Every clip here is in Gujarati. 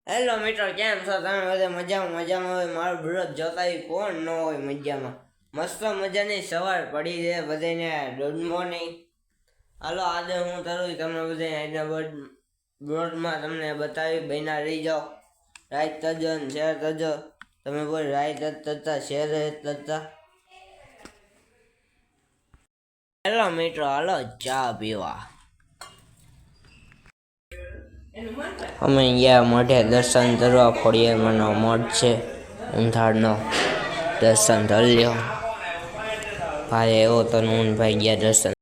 હેલો મિત્રો, કેમ છો તમે? બધા મજામાં હોય. મારો વિરોધ જોતા કોણ ન હોય મજામાં. મસ્ત મજાની સવાર પડી છે બધાને. Good morning. હાલો, આજે હું તરું તમને બધા આજના વિરોધમાં તમને બતાવી બહેના રહી જાઓ. રાઈટ કરજો અને શેર કરજો. તમે કોઈ રાઈટ કરતા શેર કરતા. હેલો મિત્રો, હાલો ચા પીવા. અમે ગયા મોઢે દર્શન કરવા. ખોડિયારમાંનો મઠ છે, ઊંધાડનો. દર્શન કરી લ્યો. ભાઈ એવો તો ભાઈ ગયા દર્શન.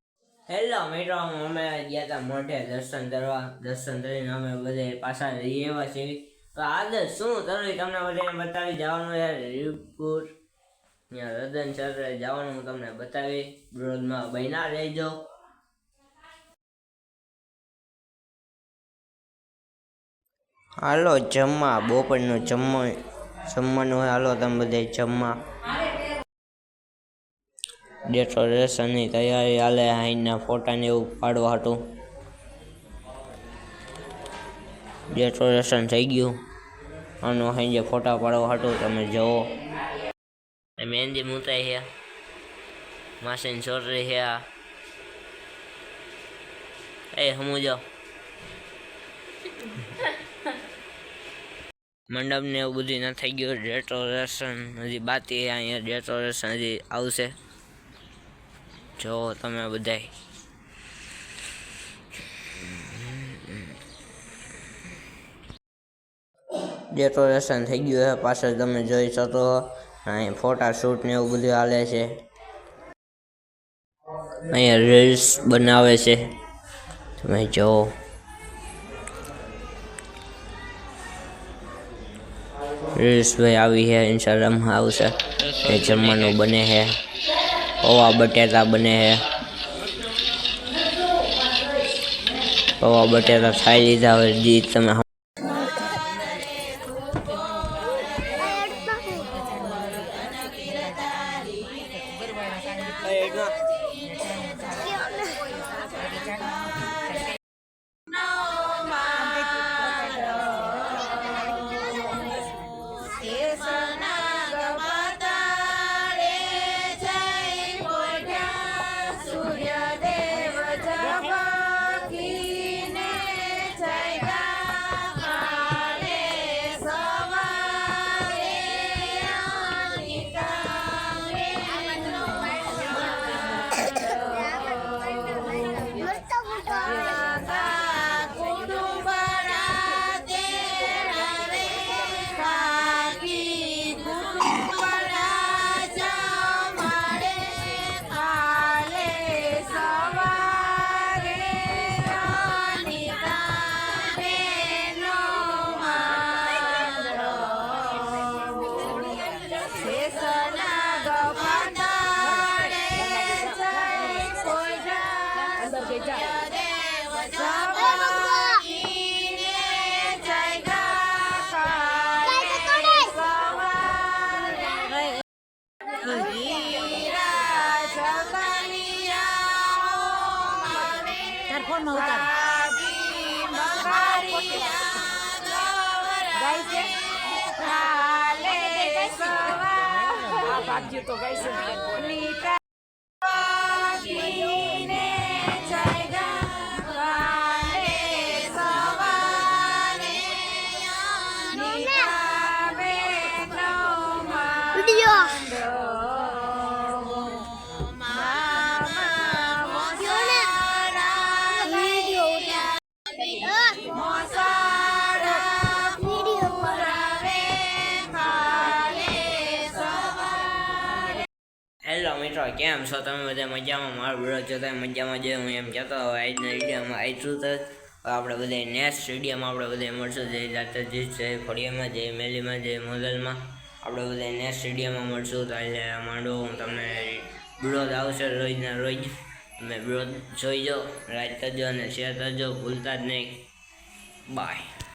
હેલો મિત્રો, અમે ગયા હતા મોઢે દર્શન કરવા. દર્શન કરીને અમે બધે પાછા એવા છીએ. તો આજે શું તરું તમને બધાને બતાવી જવાનું યાર. રીપુર ત્યાં રદન સર જવાનું હું તમને બતાવી. વિરોધમાં બન્યા રહેજો. હાલો જમવા, બપોરનું જમવાનું હોય. હાલો તમે બધા જમવા. ડેકોરેશનની તૈયારી હાલે. અહીંના ફોટાને એવું પાડવા હતું. ડેકોરેશન થઈ ગયું. આનું અહીં ફોટા પાડવા હતું. તમે જુઓ. મહેંદી મૂતાઈ છે. માસીન છોકરી છે. સમજો મંડપ ને એવું બધું ના થઈ ગયું. ડેકોરેશન હજી બાકી. અહીંયા ડેકોરેશન હજી આવશે. જો તમે બધાય ડેકોરેશન થઈ ગયું છે. પાછળ તમે જોઈ શકો. અહીં ફોટા શૂટ ને એવું બધું હાલે છે. અહીંયા રીલ્સ બનાવે છે. તમે જો રીલ્સ ભાઈ આવી છે. ઇન્સ્ટાગ્રામમાં આવશે. એ જમવાનું બને છે. પૌવા બટેટા બને છે. પૌવા બટેટા ખાઈ લીધા હોય જી તમે. હેલો મિત્રો, કેમ છો તમે? બધા મજામાં? મારો વિડીયો જોતા મજામાં જોઈએ હું એમ કહેતો. હવે આજના વિડીયોમાં આટલું તો. આપણે બધા નેક્સ્ટ વિડીયોમાં આપણે બધા મળશું. જય દાતાજી, જય ખોડિયામાં, જય મેલીમાં, જય મોદલમાં. આપણે બધા નેક્સ્ટ વિડીયોમાં મળશું. તો એટલે માંડો હું તમને વિરોધ આવશે રોજના રોજ. તમે વિરોધ જોઈ જાઓ, લાઈક કરજો અને શેર કરજો. ભૂલતા જ નહીં. બાય.